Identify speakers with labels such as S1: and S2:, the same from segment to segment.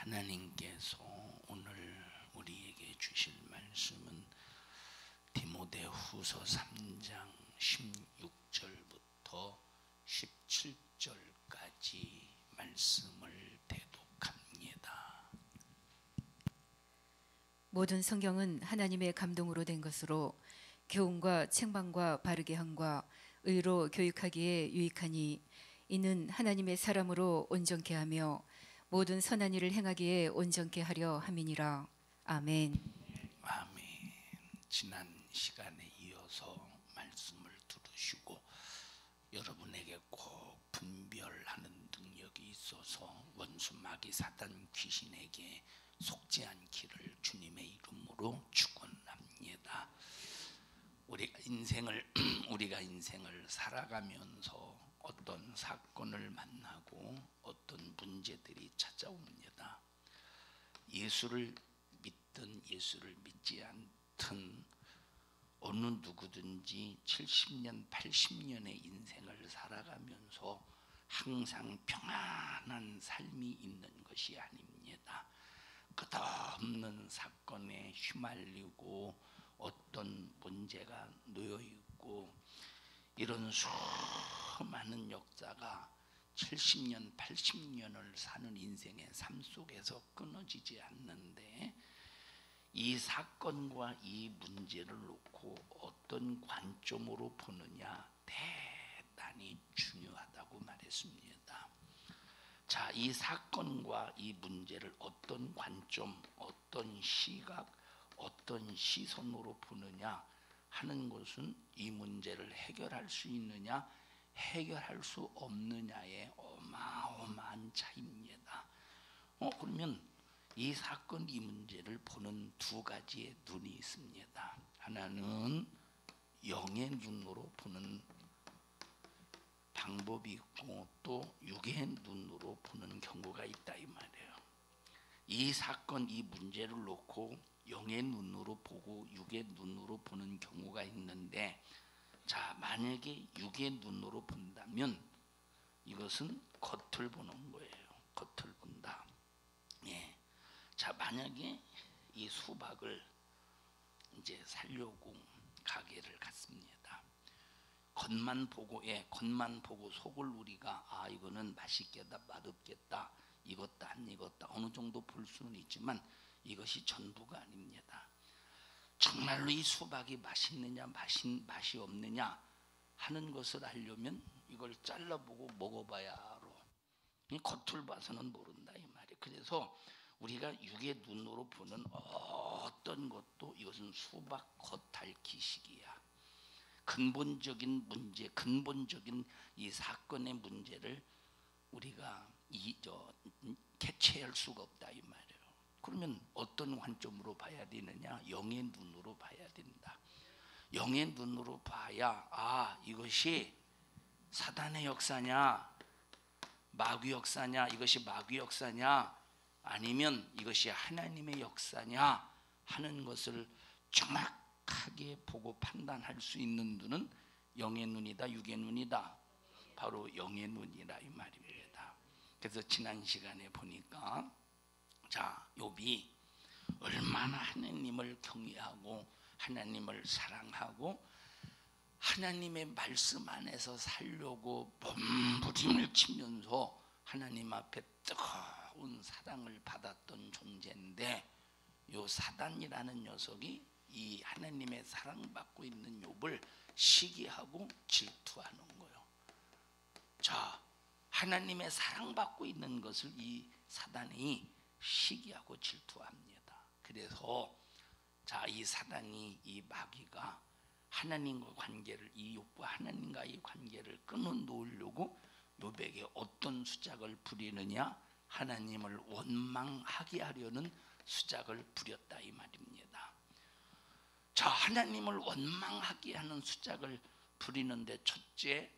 S1: 하나님께서 오늘 우리에게 주실 말씀은 디모데후서 3장 16절부터 17절까지 말씀을 대독합니다.
S2: 모든 성경은 하나님의 감동으로 된 것으로 교훈과 책망과 바르게 함과 의로 교육하기에 유익하니 이는 하나님의 사람으로 온전케 하며 모든 선한 일을 행하기에 온전케 하려 함이니라. 아멘.
S1: 아멘. 지난 시간에 이어서 말씀을 들으시고 여러분에게 꼭 분별하는 능력이 있어서 원수 마귀 사단 귀신에게 속지 않기를 주님의 이름으로 축원합니다. 우리가 인생을 살아가면서 어떤 사건을 만나고 어떤 문제들이 찾아옵니다. 예수를 믿든 예수를 믿지 않든 어느 누구든지 70년, 80년의 인생을 살아가면서 항상 평안한 삶이 있는 것이 아닙니다. 끝없는 사건에 휘말리고 어떤 문제가 놓여 있고 이런 수많은 역사가 70년, 80년을 사는 인생의 삶 속에서 끊어지지 않는데 이 사건과 이 문제를 놓고 어떤 관점으로 보느냐 대단히 중요하다고 말했습니다. 자, 이 사건과 이 문제를 어떤 관점, 어떤 시각, 어떤 시선으로 보느냐 하는 것은 이 문제를 해결할 수 있느냐 해결할 수 없느냐의 어마어마한 차이입니다. 그러면 이 사건 이 문제를 보는 두 가지의 눈이 있습니다. 하나는 영의 눈으로 보는 방법이 있고 또 육의 눈으로 보는 경우가 있다 이 말이에요. 이 사건 이 문제를 놓고 영의 눈으로 보고 육의 눈으로 보는 경우가 있는데, 자, 만약에 육의 눈으로 본다면 이것은 겉을 보는 거예요. 겉을 본다. 예. 자, 만약에 이 수박을 이제 사려고 가게를 갔습니다. 겉만 보고 속을 우리가 이거는 맛있겠다, 맛없겠다, 익었다 안 익었다 어느 정도 볼 수는 있지만 이것이 전부가 아닙니다. 정말로 이 수박이 맛있느냐 맛이 없느냐 하는 것을 알려면 이걸 잘라보고 먹어봐야 알아. 이 겉을 봐서는 모른다 이 말이에요. 그래서 우리가 육의 눈으로 보는 어떤 것도 이것은 수박 겉핥기식이야. 근본적인 문제, 근본적인 이 사건의 문제를 우리가 캐치할 수가 없다 이 말이에요. 그러면 어떤 관점으로 봐야 되느냐? 영의 눈으로 봐야 된다. 영의 눈으로 봐야 이것이 사단의 역사냐 마귀 역사냐, 이것이 마귀 역사냐 아니면 이것이 하나님의 역사냐 하는 것을 정확하게 보고 판단할 수 있는 눈은 영의 눈이다, 육의 눈이다. 바로 영의 눈이라 이 말입니다. 그래서 지난 시간에 보니까 자, 욥이 얼마나 하나님을 경외하고 하나님을 사랑하고 하나님의 말씀 안에서 살려고 몸부림을 치면서 하나님 앞에 뜨거운 사랑을 받았던 존재인데 요 사단이라는 녀석이 이 하나님의 사랑받고 있는 욥을 시기하고 질투하는 거예요. 자, 하나님의 사랑받고 있는 것을 이 사단이 시기하고 질투합니다. 그래서 자, 이 사단이 이 마귀가 하나님과 관계를 이 욥과 하나님과의 관계를 끊어놓으려고 욥에게 어떤 수작을 부리느냐? 하나님을 원망하게 하려는 수작을 부렸다 이 말입니다. 자, 하나님을 원망하게 하는 수작을 부리는데 첫째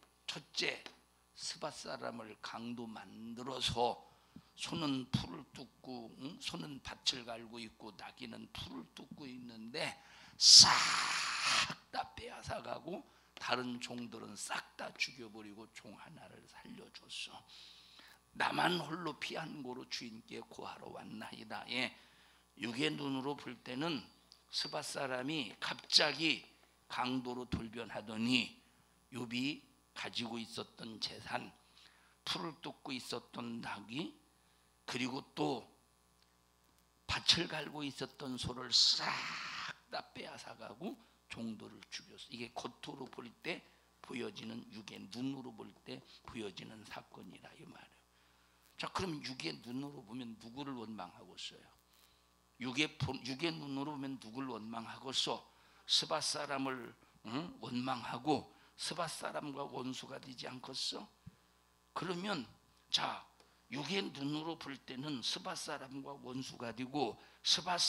S1: 스밧 사람을 강도 만들어서 소는 풀을 뜯고 소는 밭을 갈고 있고 나귀는 풀을 뜯고 있는데 싹 다 빼앗아가고 다른 종들은 싹 다 죽여버리고 종 하나를 살려줬어. 나만 홀로 피한 고로 주인께 고하러 왔나이다. 예, 육의 눈으로 볼 때는 스밧 사람이 갑자기 강도로 돌변하더니 욥이 가지고 있었던 재산, 풀을 뜯고 있었던 나귀, 그리고 또 밭을 갈고 있었던 소를 싹 다 빼앗아가고 종도를 죽였어. 이게 겉으로 볼 때 보여지는, 육의 눈으로 볼 때 보여지는 사건이라 이 말이에요. 자, 그럼 육의 눈으로 보면 누구를 원망하고있어요? 육의 눈으로 보면 누구를 원망하고서 스밧 사람을 원망하고 스밧 사람과 원수가 되지 않겠어? 그러면 자, 육의 눈으로 볼 때는 스밧 사람과 원수가 되고 스밧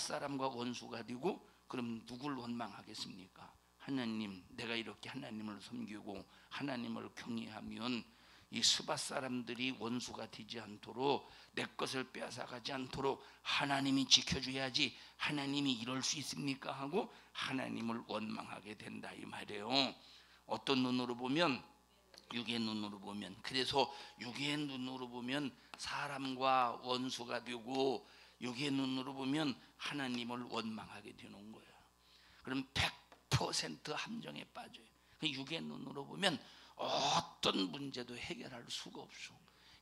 S1: 사람과 원수가 되고, 그럼 누구를 원망하겠습니까? 하나님, 내가 이렇게 하나님을 섬기고 하나님을 경외하면 이 스밧 사람들이 원수가 되지 않도록, 내 것을 빼앗아가지 않도록 하나님이 지켜줘야지, 하나님이 이럴 수 있습니까? 하고 하나님을 원망하게 된다 이 말이에요. 어떤 눈으로 보면? 육의 눈으로 보면. 그래서 육의 눈으로 보면 사람과 원수가 되고, 육의 눈으로 보면 하나님을 원망하게 되는 거예요. 그럼 100% 함정에 빠져요. 육의 눈으로 보면 어떤 문제도 해결할 수가 없어.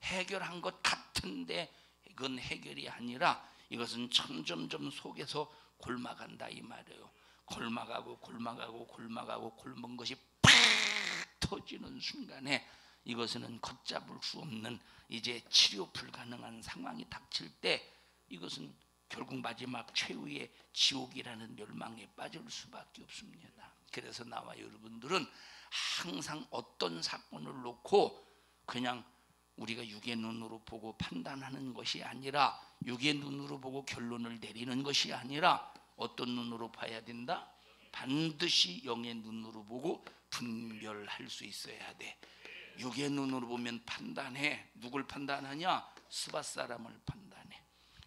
S1: 해결한 것 같은데 그건 해결이 아니라 이것은 점점점 속에서 골마간다 이 말이에요. 골마가고 골마은 것이 팍 터지는 순간에 이것은 걷잡을 수 없는, 이제 치료 불가능한 상황이 닥칠 때 이것은 결국 마지막 최후의 지옥이라는 멸망에 빠질 수밖에 없습니다. 그래서 나와 여러분들은 항상 어떤 사건을 놓고 그냥 우리가 육의 눈으로 보고 판단하는 것이 아니라, 육의 눈으로 보고 결론을 내리는 것이 아니라 어떤 눈으로 봐야 된다? 반드시 영의 눈으로 보고 분별할 수 있어야 돼. 육의 눈으로 보면 판단해. 누굴 판단하냐? 스밧 사람을 판단해.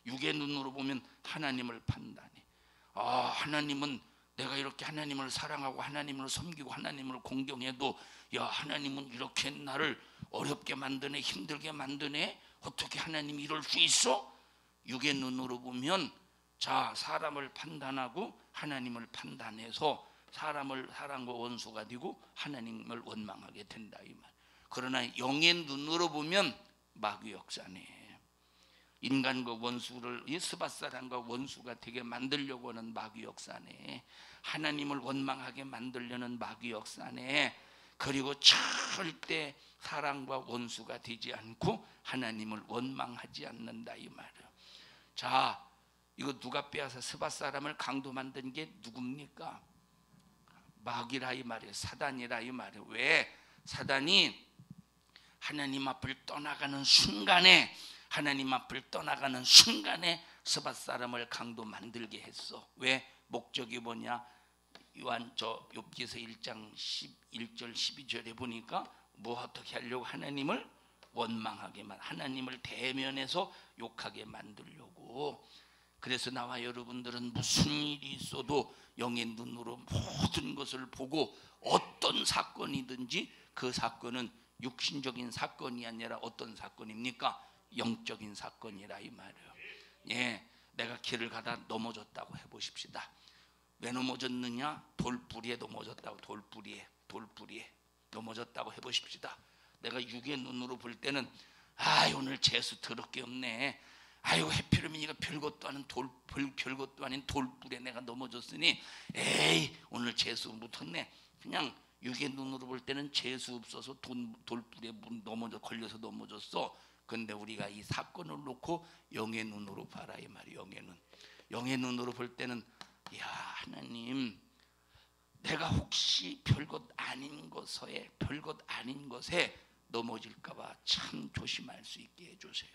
S1: 육의 눈으로 보면 하나님을 판단해. 하나님은, 내가 이렇게 하나님을 사랑하고 하나님을 섬기고 하나님을 공경해도 야, 하나님은 이렇게 나를 어렵게 만드네, 힘들게 만드네, 어떻게 하나님이 이럴 수 있어? 육의 눈으로 보면 자, 사람을 판단하고 하나님을 판단해서 사람과 원수가 되고 하나님을 원망하게 된다 이 말. 그러나 영의 눈으로 보면 마귀 역사네. 인간과 원수를, 이 스밧 사람과 원수가 되게 만들려고 하는 마귀 역사네. 하나님을 원망하게 만들려는 마귀 역사네. 그리고 절대 사랑과 원수가 되지 않고 하나님을 원망하지 않는다 이 말이에요. 자, 이거 누가 빼앗아 스밧 사람을 강도 만든 게 누굽니까? 마귀라 이 말이에요. 사단이라 이 말이에요. 왜? 사단이 하나님 앞을 떠나가는 순간에, 스밧 사람을 강도 만들게 했어. 왜? 목적이 뭐냐? 욥기서 1장 11절 12절에 보니까 뭐 어떻게 하려고? 하나님을 원망하게, 하나님을 대면해서 욕하게 만들려고. 그래서 나와 여러분들은 무슨 일이 있어도 영의 눈으로 모든 것을 보고, 어떤 사건이든지 그 사건은 육신적인 사건이 아니라 어떤 사건입니까? 영적인 사건이라 이 말이에요. 예, 내가 길을 가다 넘어졌다고 해보십시다. 왜 넘어졌느냐? 돌뿌리에 넘어졌다고. 돌뿌리에 넘어졌다고 해보십시다. 내가 육의 눈으로 볼 때는 오늘 재수 더럽게 없네. 아이고, 해피름이니까 별것도 아닌 돌뿌리에 내가 넘어졌으니 에이, 오늘 재수 묻었네. 그냥 육의 눈으로 볼 때는 재수 없어서 돌뿌리에 걸려서 넘어졌어. 근데 우리가 이 사건을 놓고 영의 눈으로 봐라 이 말이에요. 영의 눈으로 볼 때는 야, 하나님, 내가 혹시 별것 아닌 것에 넘어질까봐 참 조심할 수 있게 해주세요.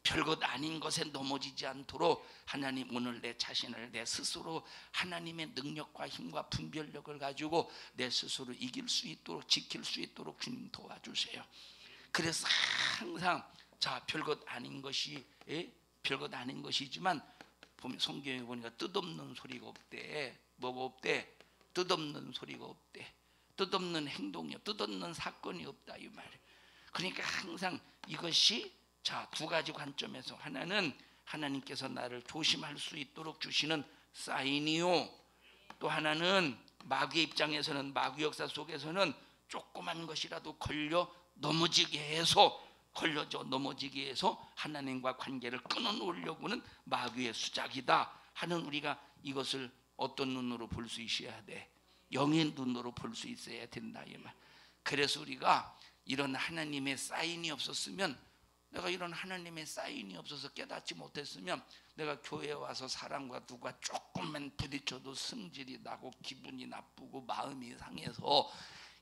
S1: 별것 아닌 것에 넘어지지 않도록 하나님, 오늘 내 자신을, 내 스스로 하나님의 능력과 힘과 분별력을 가지고 내 스스로 이길 수 있도록, 지킬 수 있도록 주님 도와주세요. 그래서 항상 자, 별것 아닌 것이지만 보면 성경에 보니까 뜻없는 소리가 없대. 뭐가 없대? 뜻없는 소리가 없대. 뜻없는 행동이, 뜻없는 사건이 없다 이 말이에요. 그러니까 항상 이것이 자, 두 가지 관점에서 하나는 하나님께서 나를 조심할 수 있도록 주시는 사인이요, 또 하나는 마귀의 입장에서는, 마귀 역사 속에서는 조그만 것이라도 걸려 넘어지게 해서 하나님과 관계를 끊어놓으려고는 마귀의 수작이다 하는, 우리가 이것을 어떤 눈으로 볼 수 있어야 돼? 영의 눈으로 볼 수 있어야 된다 이 말. 그래서 우리가 이런 하나님의 사인이 없었으면, 내가 이런 하나님의 사인이 없어서 깨닫지 못했으면, 내가 교회에 와서 사람과 누가 조금만 부딪혀도 승질이 나고 기분이 나쁘고 마음이 상해서,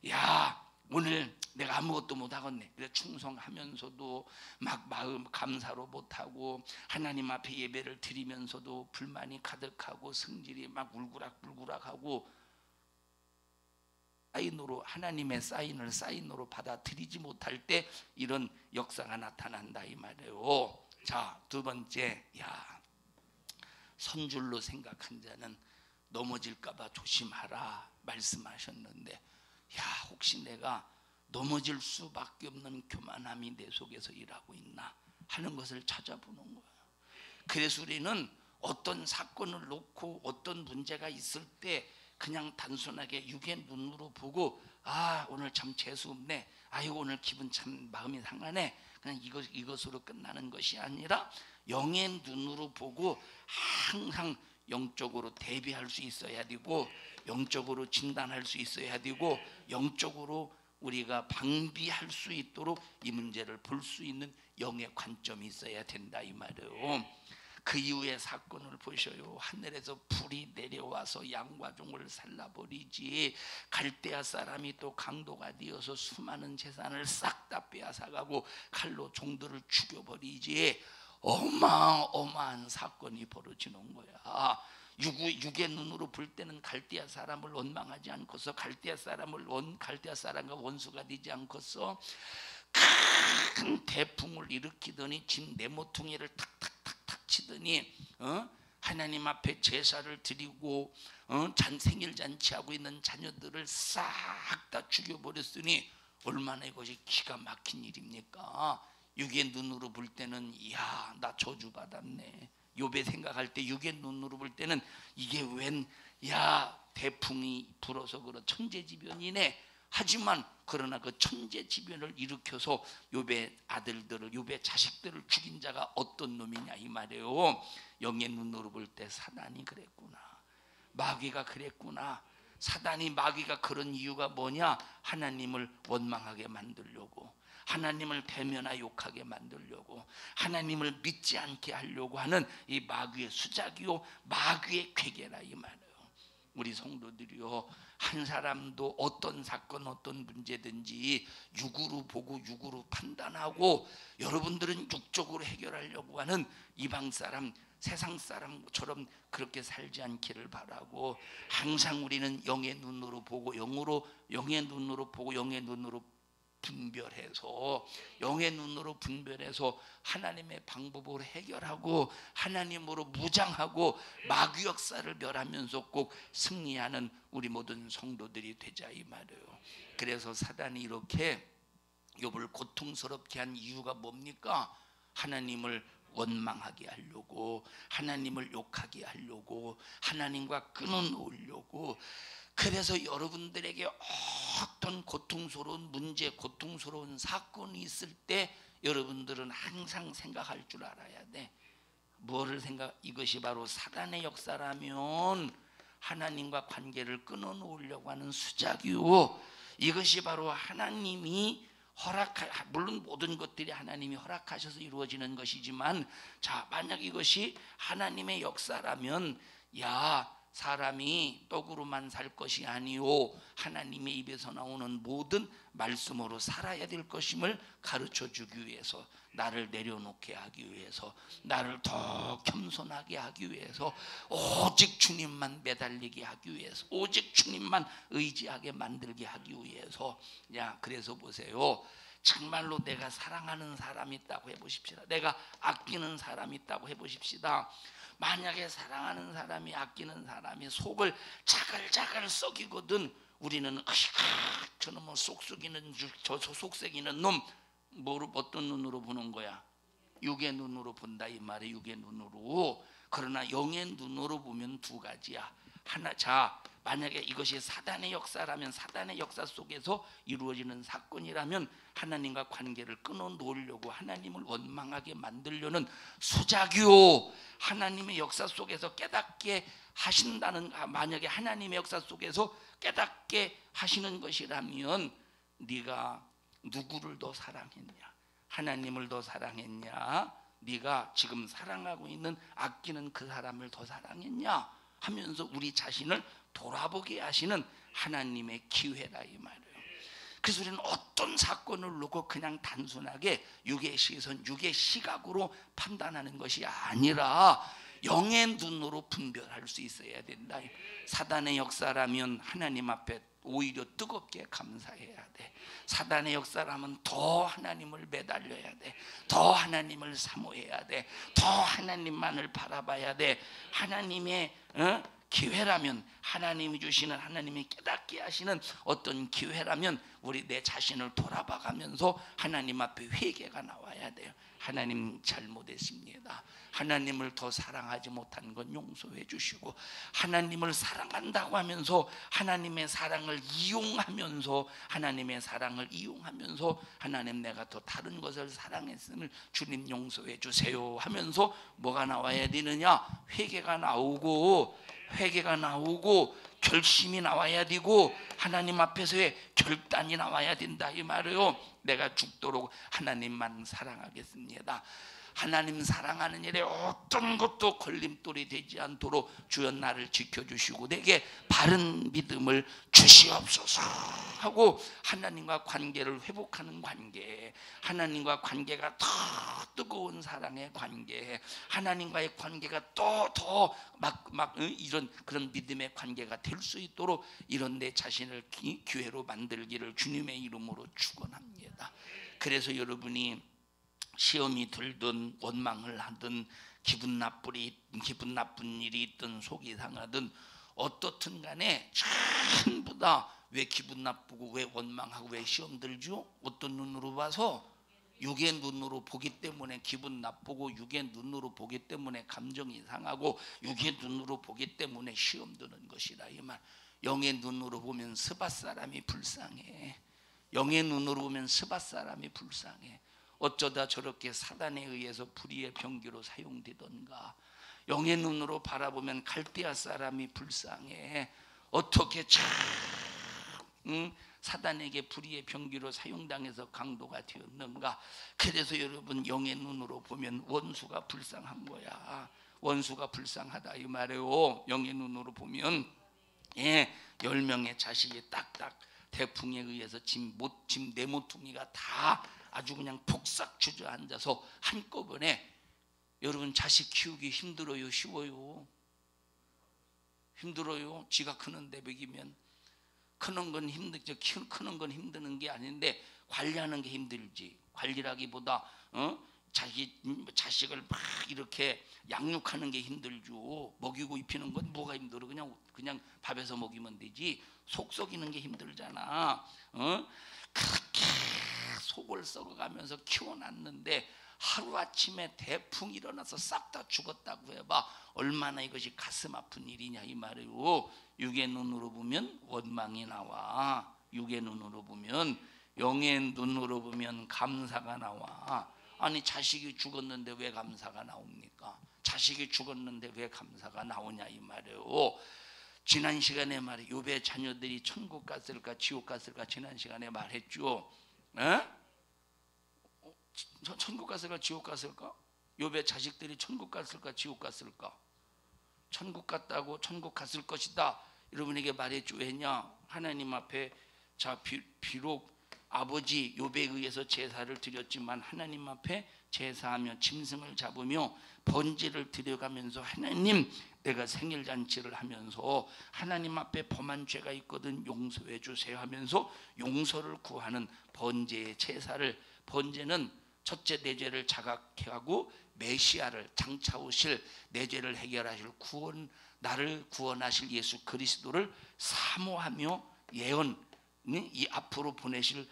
S1: 야 오늘 내가 아무것도 못하겠네, 그래 충성하면서도 막 마음 감사로 못하고 하나님 앞에 예배를 드리면서도 불만이 가득하고 승질이 막 울그락불그락하고, 사인으로, 하나님의 사인을 사인으로 받아들이지 못할 때 이런 역사가 나타난다 이 말이에요. 자, 두 번째, 선줄로 생각한 자는 넘어질까봐 조심하라 말씀하셨는데, 혹시 내가 넘어질 수밖에 없는 교만함이 내 속에서 일하고 있나 하는 것을 찾아보는 거예요. 그래서 우리는 어떤 사건을 놓고 어떤 문제가 있을 때 그냥 단순하게 육의 눈으로 보고, 오늘 참 재수 없네, 아이고 오늘 기분 참 마음이 상하네, 그냥 이것으로 끝나는 것이 아니라 영의 눈으로 보고 항상 영적으로 대비할 수 있어야 되고, 영적으로 진단할 수 있어야 되고, 영적으로 우리가 방비할 수 있도록 이 문제를 볼 수 있는 영의 관점이 있어야 된다 이 말이에요. 그 이후의 사건을 보셔요. 하늘에서 불이 내려와서 양과 종을 살라버리지, 갈대아 사람이 또 강도가 되어서 수많은 재산을 싹 다 빼앗아가고 칼로 종들을 죽여버리지, 어마어마한 사건이 벌어지는 거야. 육의 눈으로 볼 때는 갈대아 사람을 원망하지 않고서, 갈대아 사람과 원수가 되지 않고서 큰 대풍을 일으키더니 집 네모퉁이를 탁탁탁탁 치더니 하나님 앞에 제사를 드리고 생일 잔치하고 있는 자녀들을 싹 다 죽여버렸으니 얼마나 이것이 기가 막힌 일입니까? 육의 눈으로 볼 때는 나 저주받았네. 욥의 생각할 때 육의 눈으로 볼 때는 이게 웬 대풍이 불어서 그런 천재지변이네. 하지만 그러나 그 천재지변을 일으켜서 욥의 아들들을, 욥의 자식들을 죽인 자가 어떤 놈이냐 이 말이에요. 영의 눈으로 볼 때 사단이 그랬구나, 마귀가 그랬구나. 사단이, 마귀가 그런 이유가 뭐냐? 하나님을 원망하게 만들려고, 하나님을 대면하 욕하게 만들려고, 하나님을 믿지 않게 하려고 하는 이 마귀의 수작이요, 마귀의 괴계라 이 말이에요. 우리 성도들이요, 한 사람도 어떤 사건, 어떤 문제든지 육으로 보고 육으로 판단하고, 여러분들은 육적으로 해결하려고 하는 이방 사람, 세상 사람처럼 그렇게 살지 않기를 바라고, 항상 우리는 영의 눈으로 보고, 영의 눈으로 보고, 영의 눈으로 분별해서, 영의 눈으로 분별해서 하나님의 방법으로 해결하고, 하나님으로 무장하고 마귀 역사를 멸하면서 꼭 승리하는 우리 모든 성도들이 되자 이 말이에요. 그래서 사단이 이렇게 욥을 고통스럽게 한 이유가 뭡니까? 하나님을 원망하게 하려고, 하나님을 욕하게 하려고, 하나님과 끊어놓으려고. 그래서 여러분들에게 어떤 고통스러운 문제, 고통스러운 사건이 있을 때 여러분들은 항상 생각할 줄 알아야 돼. 뭐를 이것이 바로 사단의 역사라면 하나님과 관계를 끊어놓으려고 하는 수작이요, 이것이 바로 하나님이 물론 모든 것들이 하나님이 허락하셔서 이루어지는 것이지만, 만약 이것이 하나님의 역사라면, 사람이 떡으로만 살 것이 아니오, 하나님의 입에서 나오는 모든 말씀으로 살아야 될 것임을 가르쳐 주기 위해서, 나를 내려놓게 하기 위해서, 나를 더 겸손하게 하기 위해서, 오직 주님만 매달리게 하기 위해서, 오직 주님만 의지하게 만들게 하기 위해서. 그래서 보세요, 정말로 내가 사랑하는 사람이 있다고 해보십시다. 내가 아끼는 사람이 있다고 해보십시다. 만약에 사랑하는 사람이, 아끼는 사람이 속을 자글자글 썩이거든, 우리는 저놈은 속썩이는 놈, 어떤 눈으로 보는 거야? 육의 눈으로 본다 이 말이에요. 육의 눈으로. 그러나 영의 눈으로 보면 두 가지야. 하나, 자, 만약에 이것이 사단의 역사라면, 사단의 역사 속에서 이루어지는 사건이라면 하나님과 관계를 끊어놓으려고 하나님을 원망하게 만들려는 수작이요, 하나님의 역사 속에서 깨닫게 하신다는, 만약에 하나님의 역사 속에서 깨닫게 하시는 것이라면 네가 누구를 더 사랑했냐? 하나님을 더 사랑했냐? 네가 지금 사랑하고 있는, 아끼는 그 사람을 더 사랑했냐? 하면서 우리 자신을 돌아보게 하시는 하나님의 기회라 이 말이에요. 그래서 우리는 어떤 사건을 놓고 그냥 단순하게 육의 시선, 육의 시각으로 판단하는 것이 아니라 영의 눈으로 분별할 수 있어야 된다. 사단의 역사라면 하나님 앞에 오히려 뜨겁게 감사해야 돼. 사단의 역사라면 더 하나님을 매달려야 돼. 더 하나님을 사모해야 돼. 더 하나님만을 바라봐야 돼. 하나님의 기회라면, 하나님이 주시는, 하나님이 깨닫게 하시는 어떤 기회라면 우리 내 자신을 돌아봐가면서 하나님 앞에 회개가 나와야 돼요. 하나님 잘못했습니다. 하나님을 더 사랑하지 못한 건 용서해 주시고, 하나님을 사랑한다고 하면서 하나님의 사랑을 이용하면서, 하나님의 사랑을 이용하면서 하나님, 내가 더 다른 것을 사랑했음을 주님 용서해 주세요 하면서 뭐가 나와야 되느냐? 회개가 나오고, 회개가 나오고 결심이 나와야 되고 하나님 앞에서의 결단이 나와야 된다 이 말이에요. 내가 죽도록 하나님만 사랑하겠습니다. 하나님 사랑하는 일에 어떤 것도 걸림돌이 되지 않도록 주여 나를 지켜주시고 내게 바른 믿음을 주시옵소서 하고 하나님과 관계를 회복하는 관계, 하나님과 관계가 더 뜨거운 사랑의 관계, 하나님과의 관계가 또 더 이런 그런 믿음의 관계가 될 수 있도록 이런 내 자신을 기회로 만들기를 주님의 이름으로 축원합니다. 그래서 여러분이 시험이 들든 원망을 하든 기분 나쁜 일이 있든 속이 상하든 어떻든 간에 전부 다 왜 기분 나쁘고 왜 원망하고 왜 시험 들죠? 어떤 눈으로 봐서? 육의 눈으로 보기 때문에 기분 나쁘고, 육의 눈으로 보기 때문에 감정이 상하고, 육의 눈으로 보기 때문에 시험 드는 것이다 이 말. 영의 눈으로 보면 스밧 사람이 불쌍해. 영의 눈으로 보면 스밧 사람이 불쌍해. 어쩌다 저렇게 사단에 의해서 불의의 병기로 사용되던가. 영의 눈으로 바라보면 갈대아 사람이 불쌍해. 어떻게 참 사단에게 불의의 병기로 사용당해서 강도가 되었는가. 그래서 여러분, 영의 눈으로 보면 원수가 불쌍한 거야. 원수가 불쌍하다 이 말이에요. 영의 눈으로 보면 10명의 자식이 딱딱 대풍에 의해서 짐 네 모퉁이가 다 아주 그냥 폭삭 주저앉아서 한꺼번에. 여러분, 자식 키우기 힘들어요, 쉬워요? 힘들어요. 지가 크는데 먹이면. 크는 건 힘들죠. 크는 건 힘드는 게 아닌데 관리하는 게 힘들지. 관리라기보다 자식을 막 이렇게 양육하는 게 힘들죠. 먹이고 입히는 건 뭐가 힘들어? 그냥 밥에서 먹이면 되지. 속 썩이는 게 힘들잖아. 그렇게 속을 썩어가면서 키워놨는데 하루아침에 대풍 일어나서 싹 다 죽었다고 해봐. 얼마나 이것이 가슴 아픈 일이냐 이 말이에요. 육의 눈으로 보면 원망이 나와. 육의 눈으로 보면, 영의 눈으로 보면 감사가 나와. 아니, 자식이 죽었는데 왜 감사가 나옵니까? 자식이 죽었는데 왜 감사가 나오냐 이 말이에요. 지난 시간에 말해 욥의 자녀들이 천국 갔을까 지옥 갔을까 지난 시간에 말했죠. 천국 갔을까 지옥 갔을까? 욥의 자식들이 천국 갔을까 지옥 갔을까? 천국 갔다고 천국 갔을 것이다 여러분에게 말했죠. 왜냐? 하나님 앞에 비록 아버지 욥에 의해서 제사를 드렸지만 하나님 앞에 제사하며 짐승을 잡으며 번제를 드려가면서 하나님, 내가 생일잔치를 하면서 하나님 앞에 범한 죄가 있거든 용서해 주세요 하면서 용서를 구하는 번제의 제사를, 번제는 첫째 내 죄를 자각해하고 메시아를, 장차 오실 내 죄를 해결하실 나를 구원하실 예수 그리스도를 사모하며 예언, 이 앞으로 보내실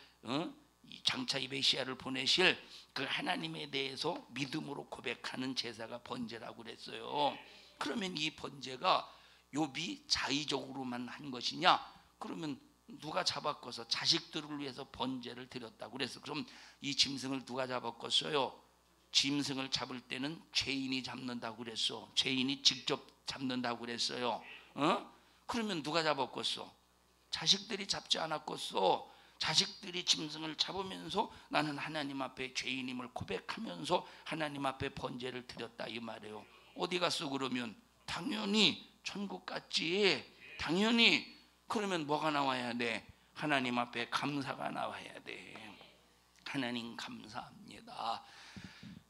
S1: 장차 이 메시아를 보내실 그 하나님에 대해서 믿음으로 고백하는 제사가 번제라고 그랬어요. 그러면 이 번제가 욥이 자의적으로만 한 것이냐? 그러면 누가 잡아꿔서 자식들을 위해서 번제를 드렸다고 그래서 그럼 이 짐승을 누가 잡아꿨어요? 짐승을 잡을 때는 죄인이 잡는다고 그랬어. 죄인이 직접 잡는다고 그랬어요. 그러면 누가 잡아꿨어? 자식들이 잡지 않았겠어. 자식들이 짐승을 잡으면서 나는 하나님 앞에 죄인임을 고백하면서 하나님 앞에 번제를 드렸다 이 말이에요. 어디 갔어 그러면? 당연히 천국 갔지. 당연히. 그러면 뭐가 나와야 돼? 하나님 앞에 감사가 나와야 돼. 하나님 감사합니다.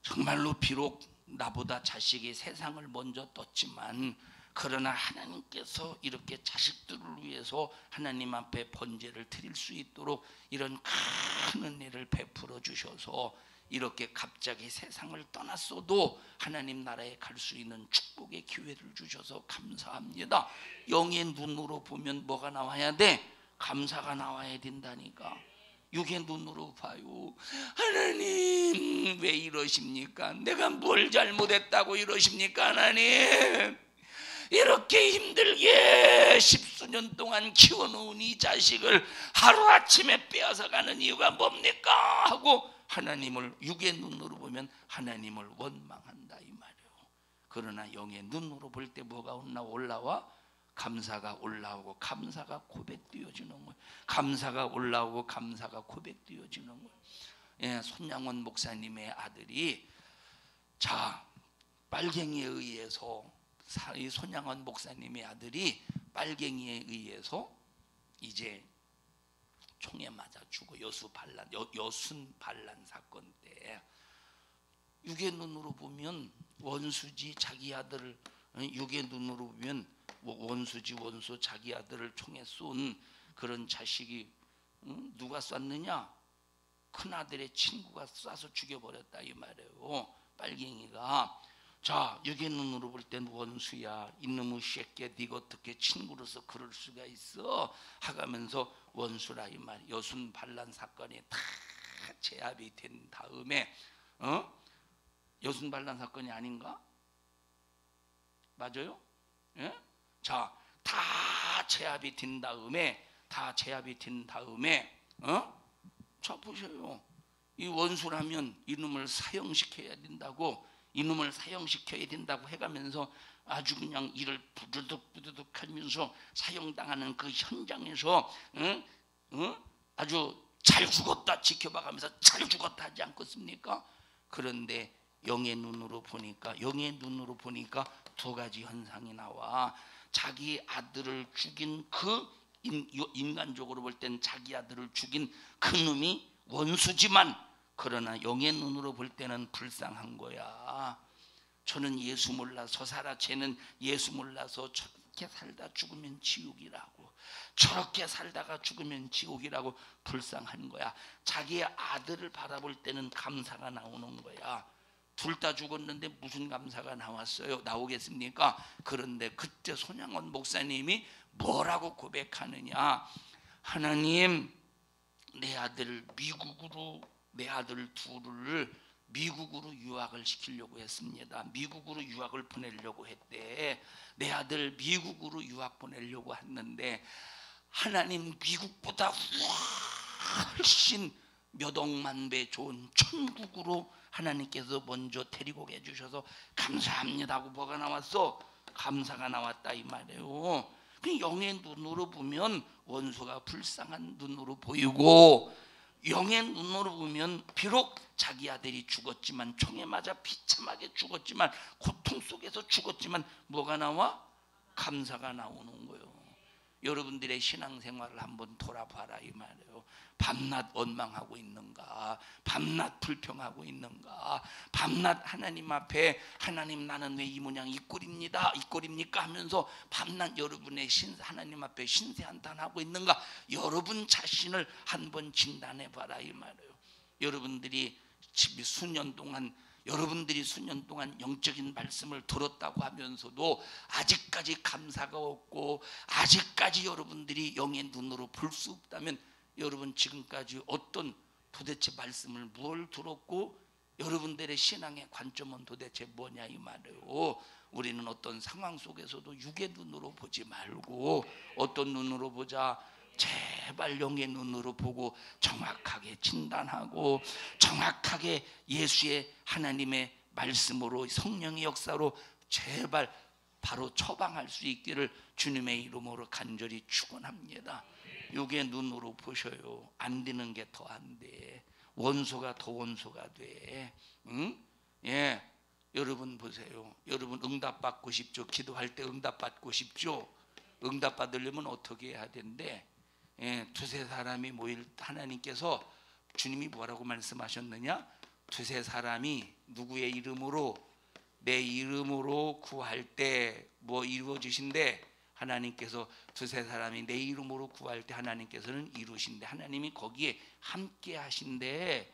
S1: 정말로 비록 나보다 자식이 세상을 먼저 떴지만 그러나 하나님께서 이렇게 자식들을 위해서 하나님 앞에 번제를 드릴 수 있도록 이런 큰 은혜를 베풀어 주셔서 이렇게 갑자기 세상을 떠났어도 하나님 나라에 갈 수 있는 축복의 기회를 주셔서 감사합니다. 영의 눈으로 보면 뭐가 나와야 돼? 감사가 나와야 된다니까. 육의 눈으로 봐요. 하나님 왜 이러십니까? 내가 뭘 잘못했다고 이러십니까? 하나님 이렇게 힘들게 십수년 동안 키워놓은 이 자식을 하루아침에 빼앗아가는 이유가 뭡니까? 하고 하나님을 육의 눈으로 보면 하나님을 원망한다 이 말이에요. 그러나 영의 눈으로 볼 때 뭐가 올라와? 감사가 올라오고 감사가 고백되어지는 거예요. 감사가 올라오고 감사가 고백되어지는 거예요. 예, 손양원 목사님의 아들이 빨갱이에 의해서 이 손양원 목사님의 아들이 빨갱이에 의해서 이제 총에 맞아 죽어. 여순 반란 사건 때 육의 눈으로 보면 원수지 자기 아들을, 육의 눈으로 보면 원수지 원수 자기 아들을 총에 쏜 그런 자식이 누가 쐈느냐? 큰아들의 친구가 쏴서 죽여버렸다 이 말이에요. 빨갱이가. 육의 눈으로 볼 땐 원수야. 이놈의 새끼야, 네가 어떻게 친구로서 그럴 수가 있어? 하가면서 원수라 이 말. 여순 반란 사건이 다 제압이 된 다음에 여순 반란 사건이 아닌가? 맞아요? 예? 다 제압이 된 다음에 보세요. 이 원수라면 이놈을 사형시켜야 된다고, 이놈을 사형시켜야 된다고 해가면서 아주 그냥 이를 부두둑 하면서 사형당하는 그 현장에서 아주 잘 죽었다 지켜봐가면서 잘 죽었다 하지 않겠습니까? 그런데 영의 눈으로 보니까 두 가지 현상이 나와. 자기 아들을 죽인 인간적으로 볼 땐 자기 아들을 죽인 그 놈이 원수지만 그러나 영의 눈으로 볼 때는 불쌍한 거야. 저는 예수 몰라서 살아. 쟤는 예수 몰라서 저렇게 살다 죽으면 지옥이라고. 저렇게 살다가 죽으면 지옥이라고 불쌍한 거야. 자기의 아들을 바라볼 때는 감사가 나오는 거야. 둘 다 죽었는데 무슨 감사가 나오겠습니까? 그런데 그때 손양원 목사님이 뭐라고 고백하느냐? 하나님, 내 아들 둘을 미국으로 유학을 시키려고 했습니다. 미국으로 유학을 보내려고 했대. 내 아들 미국으로 유학 보내려고 했는데 하나님 미국보다 훨씬 몇 억만 배 좋은 천국으로 하나님께서 먼저 데리고 해주셔서 감사합니다 하고 뭐가 나왔어? 감사가 나왔다 이 말이에요. 영의 눈으로 보면 원수가 불쌍한 눈으로 보이고, 영의 눈으로 보면 비록 자기 아들이 죽었지만, 총에 맞아 비참하게 죽었지만, 고통 속에서 죽었지만 뭐가 나와? 감사가 나오는 거예요. 여러분들의 신앙생활을 한번 돌아봐라 이 말이에요. 밤낮 원망하고 있는가? 밤낮 불평하고 있는가? 밤낮 하나님 앞에 하나님 나는 왜 이 모양 이 꼴입니까 하면서 밤낮 여러분의 하나님 앞에 신세한탄하고 있는가? 여러분 자신을 한번 진단해 봐라 이 말이에요. 여러분들이 수년 동안 영적인 말씀을 들었다고 하면서도 아직까지 감사가 없고 아직까지 여러분들이 영의 눈으로 볼 수 없다면 여러분 지금까지 어떤 도대체 말씀을 뭘 들었고 여러분들의 신앙의 관점은 도대체 뭐냐 이 말이에요. 우리는 어떤 상황 속에서도 육의 눈으로 보지 말고 어떤 눈으로 보자? 제발 영의 눈으로 보고 정확하게 진단하고 정확하게 예수의 하나님의 말씀으로 성령의 역사로 제발 바로 처방할 수 있기를 주님의 이름으로 간절히 축원합니다. 육의 눈으로 보셔요. 안 되는 게 더 안 돼. 원수가 더 원수가 돼. 응? 예. 여러분 보세요. 여러분 응답받고 싶죠? 기도할 때 응답받고 싶죠? 응답받으려면 어떻게 해야 되는데? 예, 두세 사람이 모일 하나님께서 주님이 뭐라고 말씀하셨느냐? 두세 사람이 누구의 이름으로? 내 이름으로 구할 때 뭐 이루어지신대? 하나님께서 두세 사람이 내 이름으로 구할 때 하나님께서는 이루신대. 하나님이 거기에 함께 하신대.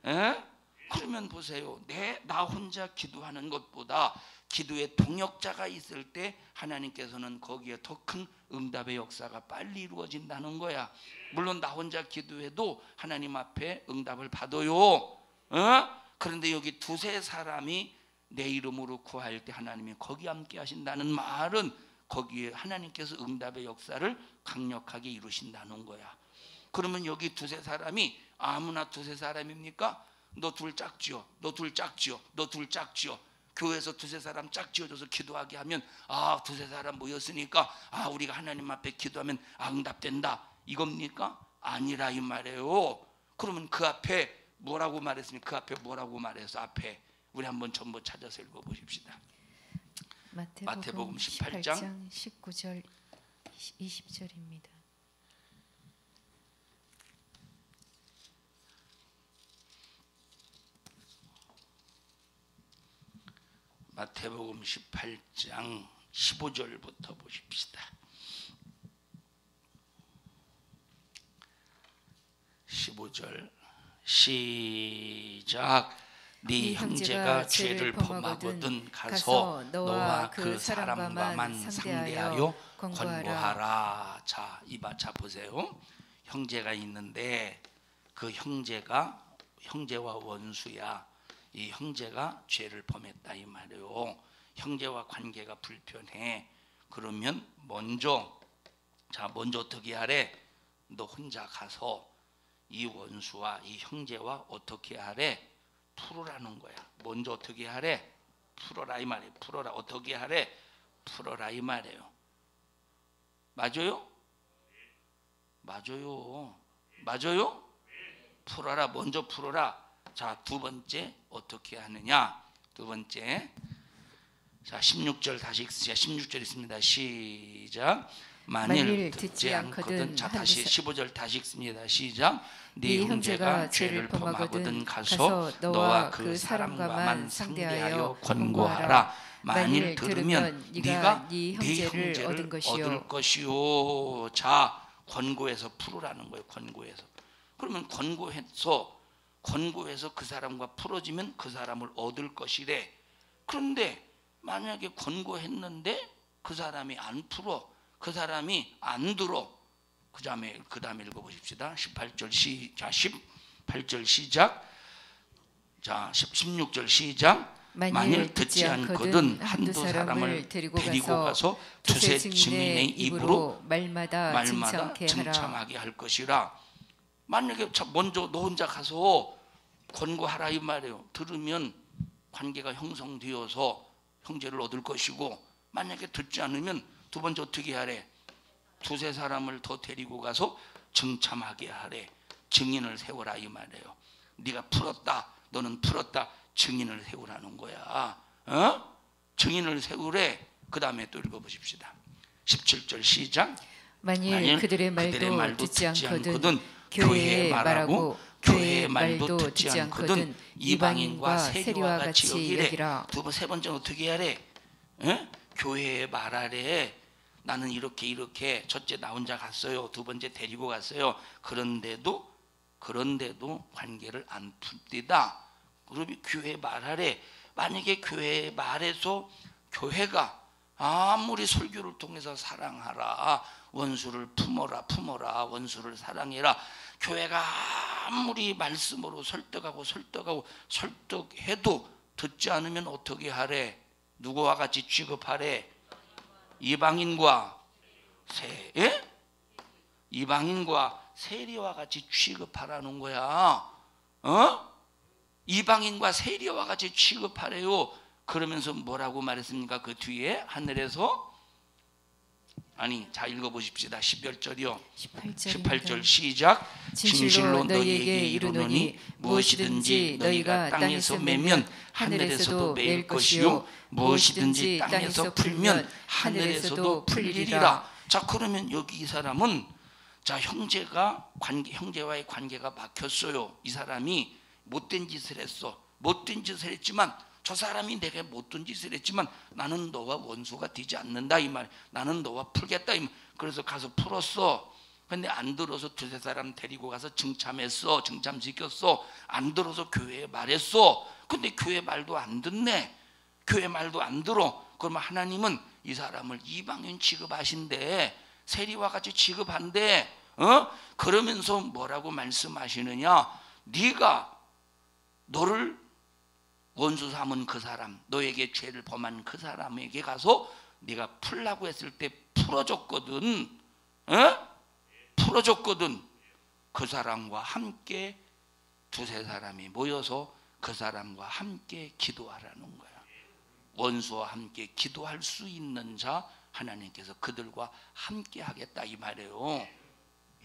S1: 에? 그러면 보세요. 나 혼자 기도하는 것보다 기도의 동역자가 있을 때 하나님께서는 거기에 더 큰 응답의 역사가 빨리 이루어진다는 거야. 물론 나 혼자 기도해도 하나님 앞에 응답을 받아요. 그런데 여기 두세 사람이 내 이름으로 구할 때 하나님이 거기 함께 하신다는 말은 거기에 하나님께서 응답의 역사를 강력하게 이루신다는 거야. 그러면 여기 두세 사람이 아무나 두세 사람입니까? 너 둘 짝지어, 너 둘 짝지어, 너 둘 짝지어. 교회에서 두세 사람 짝지어줘서 기도하게 하면 두세 사람 모였으니까 우리가 하나님 앞에 기도하면 응답된다 이겁니까? 아니라 이 말이에요. 그러면 그 앞에 뭐라고 말했습니까? 그 앞에 뭐라고 말해서 앞에 우리 한번 전부 찾아서 읽어보십시다. 마태복음 18장
S2: 19절 20절입니다.
S1: 마태복음 18장 15절부터 보십시다. 15절 시작. 네 형제가 죄를 범하거든 가서 너와 그 사람과만 상대하여 권고하라. 자, 자 보세요. 형제가 있는데 그 형제와 원수야. 이 형제가 죄를 범했다 이 말이에요. 형제와 관계가 불편해. 그러면 먼저 어떻게 하래? 너 혼자 가서 이 원수와 이 형제와 어떻게 하래? 풀으라는 거야. 먼저 어떻게 하래? 풀어라 이 말이에요. 풀어라. 어떻게 하래? 풀어라 이 말이에요. 맞아요? 맞아요? 풀어라. 먼저 풀어라. 자, 두 번째 어떻게 하느냐? 두 번째. 자, 16절 다시 16절 있습니다. 시작. 만일 듣지 않거든. 자, 다시 15절 다시 읽습니다. 시작. 네 형제가 죄를 범하거든 가서 너와 그 사람과만 상대하여 권고하라. 만일 들으면 네가 네 형제를 얻을 것이요. 자, 권고해서 풀으라는 거예요. 권고해서. 그러면 권고해서 그 사람과 풀어지면 그 사람을 얻을 것이래. 그런데 만약에 권고했는데 그 사람이 안 풀어, 그 사람이 안 들어. 그 다음에 읽어보십시다. 18절 시작. 자, 16절 시작. 만일 듣지 않거든 한두 사람을 데리고 가서 두세 증인의 입으로 말마다 증참하게 할 것이라. 만약에 먼저 너 혼자 가서 권고하라 이 말이에요. 들으면 관계가 형성되어서 형제를 얻을 것이고, 만약에 듣지 않으면 두 번째 어떻게 하래? 두세 사람을 더 데리고 가서 증참하게 하래. 증인을 세워라 이 말이에요. 네가 풀었다, 너는 풀었다, 증인을 세우라는 거야. 증인을 세우래. 그 다음에 또 읽어보십시다. 17절 시작.
S2: 만일 그들의 말도 듣지 않거든 교회에 말하고 교회의 말도 듣지 않거든 이방인과 세리와 같이 여기라.
S1: 세 번째 어떻게 하래? 교회에 말하래. 나는 이렇게 첫째 나 혼자 갔어요. 두 번째 데리고 갔어요. 그런데도 관계를 안 풉디다. 그러면 교회에 말하래. 만약에 교회에 말해서 교회가 아무리 설교를 통해서 사랑하라, 원수를 품어라, 품어라, 원수를 사랑해라, 교회가 아무리 말씀으로 설득하고 설득해도 듣지 않으면 어떻게 하래? 누구와 같이 취급하래? 이방인과 이방인과 세리와 같이 취급하라는 거야. 이방인과 세리와 같이 취급하래요. 그러면서 뭐라고 말했습니까? 그 뒤에 하늘에서 자 읽어보십시다. 12절이요. 18절 시작. 진실로 너희에게 이르노니 무엇이든지 너희가 땅에서 매면 하늘에서도 매일 것이요 무엇이든지 땅에서 풀면 하늘에서도 풀리리라. 자, 그러면 여기 이 사람은 형제와의 관계가 막혔어요. 이 사람이 못된 짓을 했어. 못된 짓을 했지만 저 사람이 내게 못된 짓을 했지만 나는 너와 원수가 되지 않는다 이 말. 나는 너와 풀겠다 이 말. 그래서 가서 풀었어. 근데 안 들어서 두세 사람 데리고 가서 증참했어. 증참시켰어. 안 들어서 교회에 말했어. 근데 교회 말도 안 듣네. 교회 말도 안 들어. 그러면 하나님은 이 사람을 이방인 취급하신대. 세리와 같이 취급한대. 그러면서 뭐라고 말씀하시느냐? 네가 너를 원수 삼은 그 사람, 너에게 죄를 범한 그 사람에게 가서 네가 풀라고 했을 때 풀어줬거든. 풀어줬거든. 그 사람과 함께 두세 사람이 모여서 그 사람과 함께 기도하라는 거야. 원수와 함께 기도할 수 있는 자 하나님께서 그들과 함께 하겠다 이 말이에요.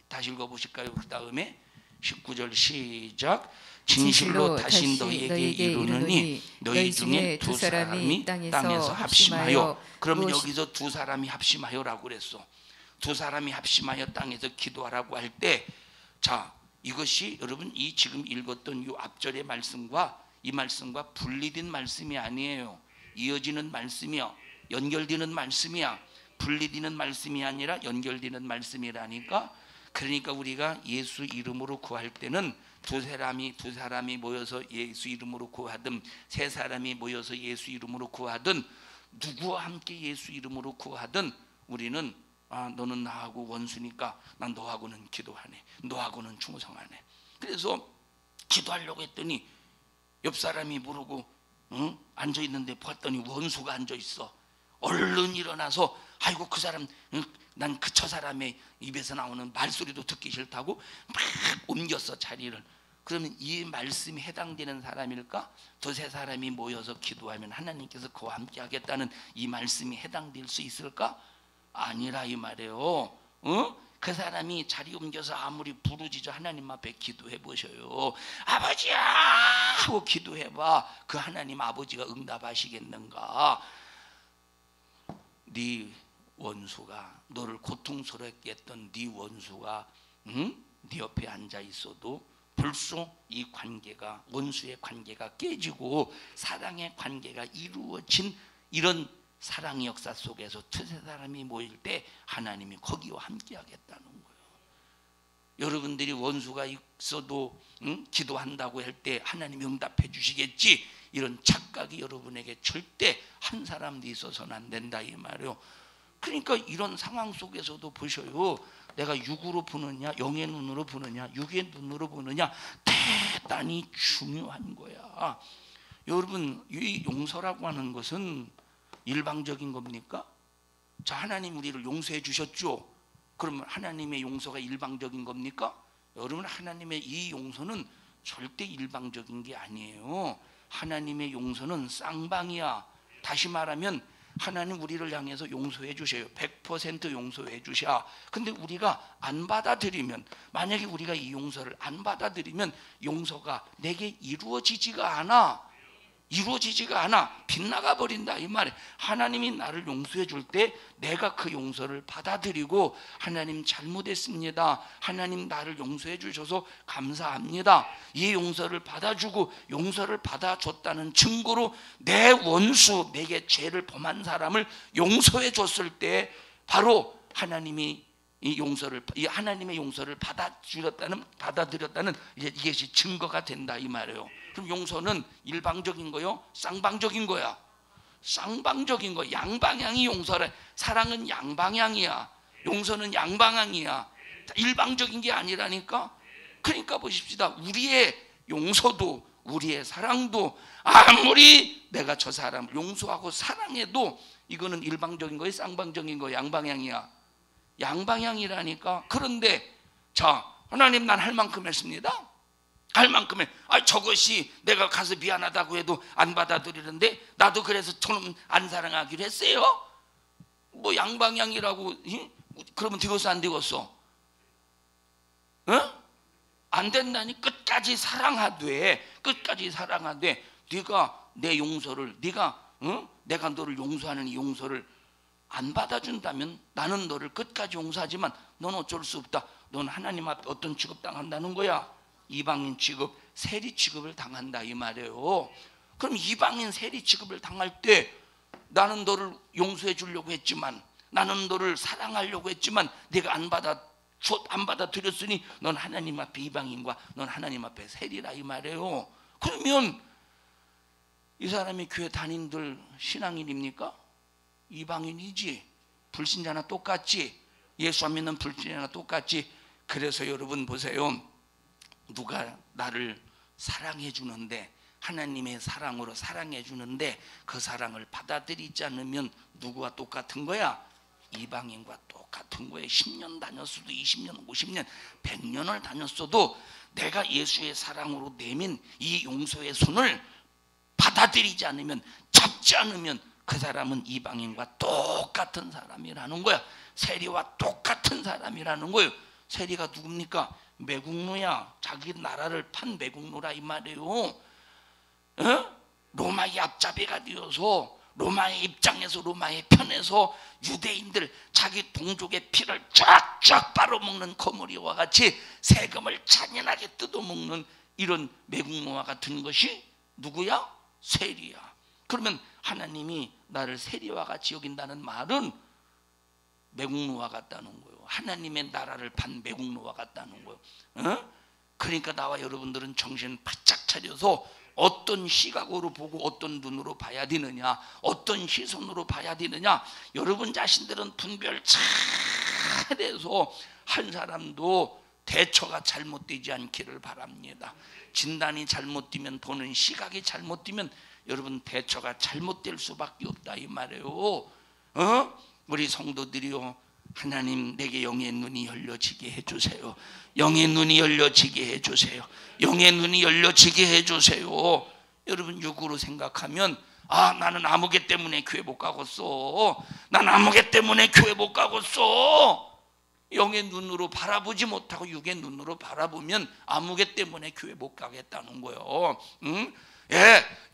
S1: 다시 읽어보실까요? 그 다음에 19절 시작. 진실로 다시 너희에게 이르노니 너희 중에 두 사람이 땅에서 합심하여. 그러면 여기서 두 사람이 합심하여라고 그랬어. 두 사람이 합심하여 땅에서 기도하라고 할 때, 자, 이것이 여러분 이 지금 읽었던 이 앞절의 말씀과 이 말씀과 분리된 말씀이 아니에요. 이어지는 말씀이요, 연결되는 말씀이야. 분리되는 말씀이 아니라 연결되는 말씀이라니까. 그러니까 우리가 예수 이름으로 구할 때는 두 사람이 모여서 예수 이름으로 구하든 세 사람이 모여서 예수 이름으로 구하든 누구와 함께 예수 이름으로 구하든 우리는 너는 나하고 원수니까 난 너하고는 기도하네, 너하고는 충성하네. 그래서 기도하려고 했더니 옆 사람이 모르고 앉아있는데 봤더니 원수가 앉아있어. 얼른 일어나서 아이고 그 사람, 난 그 저 사람의 입에서 나오는 말소리도 듣기 싫다고 막 옮겼어 자리를. 그러면 이 말씀이 해당되는 사람일까? 두세 사람이 모여서 기도하면 하나님께서 그와 함께 하겠다는 이 말씀이 해당될 수 있을까? 아니라 이 말이에요. 그 사람이 자리 옮겨서 아무리 부르짖어 하나님 앞에 기도해 보셔요. 아버지야 하고 기도해봐. 그 하나님 아버지가 응답하시겠는가? 네 원수가, 너를 고통스럽게 했던 네 원수가 네 옆에 앉아 있어도 벌써 이 관계가, 원수의 관계가 깨지고 사랑의 관계가 이루어진 이런 사랑의 역사 속에서 두세 사람이 모일 때 하나님이 거기와 함께 하겠다는 거예요. 여러분들이 원수가 있어도 기도한다고 할 때 하나님이 응답해 주시겠지, 이런 착각이 여러분에게 절대 한 사람도 있어서는 안 된다 이 말이에요. 그러니까 이런 상황 속에서도 보셔요. 내가 육으로 보느냐 영의 눈으로 보느냐 육의 눈으로 보느냐 대단히 중요한 거야. 여러분, 이 용서라고 하는 것은 일방적인 겁니까? 자, 하나님 우리를 용서해 주셨죠. 그러면 하나님의 용서가 일방적인 겁니까? 여러분, 하나님의 이 용서는 절대 일방적인 게 아니에요. 하나님의 용서는 쌍방이야. 다시 말하면 하나님 우리를 향해서 용서해 주셔요. 100% 용서해 주셔. 근데 우리가 안 받아들이면, 만약에 우리가 이 용서를 안 받아들이면 용서가 내게 이루어지지가 않아. 빗나가 버린다 이 말이에요. 하나님이 나를 용서해 줄 때 내가 그 용서를 받아들이고, 하나님 잘못했습니다, 하나님 나를 용서해 주셔서 감사합니다, 이 용서를 받아주고 용서를 받아줬다는 증거로 내 원수, 내게 죄를 범한 사람을 용서해 줬을 때 바로 하나님이 하나님의 용서를 받아들였다는 이것이 증거가 된다 이 말이에요. 그럼 용서는 일방적인 거요, 쌍방적인 거야? 쌍방적인 거, 양방향이 용서래. 사랑은 양방향이야. 용서는 양방향이야. 일방적인 게 아니라니까. 그러니까 보십시다. 우리의 용서도 우리의 사랑도 아무리 내가 저 사람을 용서하고 사랑해도 이거는 일방적인 거예요, 쌍방적인 거예요, 양방향이야. 양방향이라니까. 그런데 자, 하나님 난 할 만큼 했습니다. 할 만큼 해. 저것이 내가 가서 미안하다고 해도 안 받아들이는데 나도 그래서 저놈 안 사랑하기로 했어요. 뭐 양방향이라고. 그러면 되겠어 안 되겠어? 안 된다니. 끝까지 사랑하되, 끝까지 사랑하되 네가 내 용서를, 내가 너를 용서하는 이 용서를 안 받아준다면 나는 너를 끝까지 용서하지만 넌 어쩔 수 없다. 넌 하나님 앞에 어떤 취급 당한다는 거야? 이방인 취급, 세리 취급을 당한다 이 말이에요. 그럼 이방인 세리 취급을 당할 때 나는 너를 용서해 주려고 했지만, 나는 너를 사랑하려고 했지만 네가 안 받아들였으니 넌 하나님 앞에 이방인과 넌 하나님 앞에 세리라 이 말이에요. 그러면 이 사람이 교회 담임들 신앙인입니까? 이방인이지. 불신자나 똑같지. 예수 안 믿는 불신자나 똑같지. 그래서 여러분 보세요. 누가 나를 사랑해 주는데, 하나님의 사랑으로 사랑해 주는데 그 사랑을 받아들이지 않으면 누구와 똑같은 거야? 이방인과 똑같은 거예요. 10년 다녔어도 20년, 50년, 100년을 다녔어도 내가 예수의 사랑으로 내민 이 용서의 손을 받아들이지 않으면, 잡지 않으면 그 사람은 이방인과 똑같은 사람이라는 거야. 세리와 똑같은 사람이라는 거예요. 세리가 누굽니까? 매국노야. 자기 나라를 판 매국노라 이 말이에요. 로마의 앞잡이가 되어서, 로마의 입장에서, 로마의 편에서 유대인들 자기 동족의 피를 쫙쫙 빨아먹는 거머리와 같이 세금을 잔인하게 뜯어먹는 이런 매국노와 같은 것이 누구야? 세리야. 그러면 하나님이 나를 세리와 같이 여긴다는 말은 매국노와 같다는 거예요. 하나님의 나라를 판 매국노와 같다는 거예요. 그러니까 나와 여러분들은 정신 바짝 차려서 어떤 시각으로 보고 어떤 눈으로 봐야 되느냐, 어떤 시선으로 봐야 되느냐, 여러분 자신들은 분별 잘해서 한 사람도 대처가 잘못되지 않기를 바랍니다. 진단이 잘못되면, 보는 시각이 잘못되면 여러분 대처가 잘못될 수밖에 없다 이 말이에요. 우리 성도들이요, 하나님 내게 영의 눈이 열려지게 해주세요. 영의 눈이 열려지게 해주세요. 영의 눈이 열려지게 해주세요. 여러분 육으로 생각하면 나는 아무개 때문에 교회 못 가겠어. 난 아무개 때문에 교회 못 가겠어. 영의 눈으로 바라보지 못하고 육의 눈으로 바라보면 아무개 때문에 교회 못 가겠다는 거예요.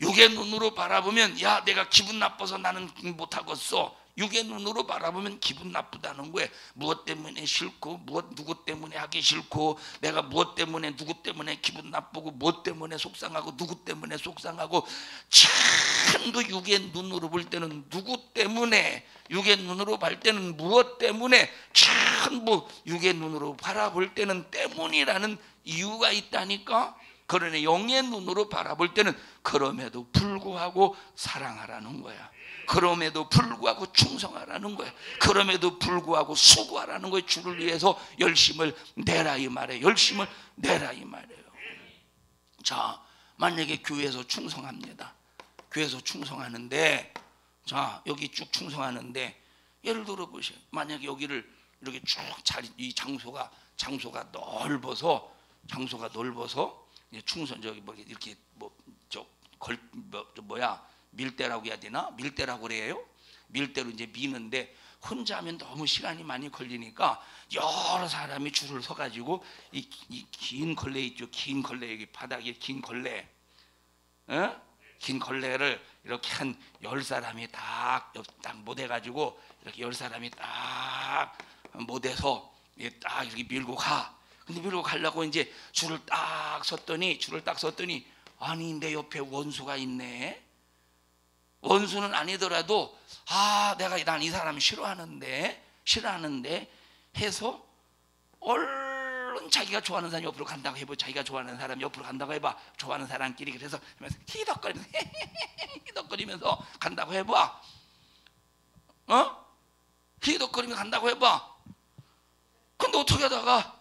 S1: 육의 눈으로 바라보면 내가 기분 나빠서 나는 못 하겠어. 육의 눈으로 바라보면 기분 나쁘다는 거예요. 무엇 때문에 싫고, 누구 때문에 하기 싫고, 내가 무엇 때문에, 누구 때문에 기분 나쁘고, 무엇 때문에 속상하고, 누구 때문에 속상하고, 전부 육의 눈으로 볼 때는 누구 때문에, 육의 눈으로 볼 때는 무엇 때문에, 전부 육의 눈으로 바라볼 때는 때문이라는 이유가 있다니까. 그러네. 영의 눈으로 바라볼 때는 그럼에도 불구하고 사랑하라는 거야. 그럼에도 불구하고 충성하라는 거야. 그럼에도 불구하고 수고하라는 거야. 주를 위해서 열심을 내라 이 말이에요. 열심을 내라 이 말이에요. 자, 만약에 교회에서 충성합니다. 교회에서 충성하는데, 자 여기 쭉 충성하는데, 예를 들어 보세요. 만약에 여기를 이렇게 쭉 이 장소가 넓어서 충성 이렇게 밀대라고 해야 되나? 밀대라고 그래요. 밀대로 이제 미는데 혼자 하면 너무 시간이 많이 걸리니까 여러 사람이 줄을 서 가지고 이 긴 걸레 있죠. 긴 걸레, 여기 바닥에 긴 걸레, 긴 걸레를 이렇게 한 10사람이 딱 못해 가지고 이렇게 10사람이 딱 못해서 딱 이렇게 밀고 가. 근데 밀고 가려고 이제 줄을 딱 섰더니 아니 내 옆에 원수가 있네. 원수는 아니더라도 난 이 사람 싫어하는데 해서 물론 자기가 좋아하는 사람 옆으로 간다고 해봐. 자기가 좋아하는 사람 옆으로 간다고 해봐. 좋아하는 사람끼리. 그래서 히덕거리면서 히덕거리면서 간다고 해봐. 히덕거리면서 간다고 해봐. 근데 어떻게 하다가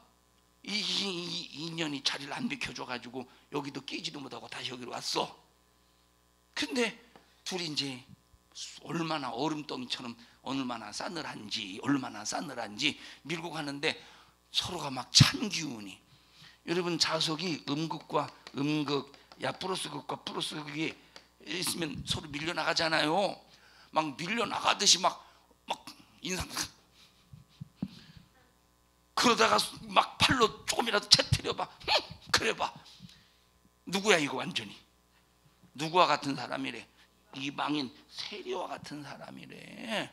S1: 이 인연이 자리를 안 비켜줘가지고 여기도 끼지도 못하고 다시 여기로 왔어. 근데 둘이 이제 얼마나 얼음덩이처럼 얼마나 싸늘한지 밀고 가는데 서로가 막 찬 기운이. 여러분 자석이 음극과 음극, 플러스극과 플러스극이 있으면 서로 밀려나가잖아요. 막 밀려나가듯이 막 인상 그러다가 막 팔로 조금이라도 채트려봐. 그래봐. 누구야 이거 완전히. 누구와 같은 사람이래? 이방인 세리와 같은 사람이래.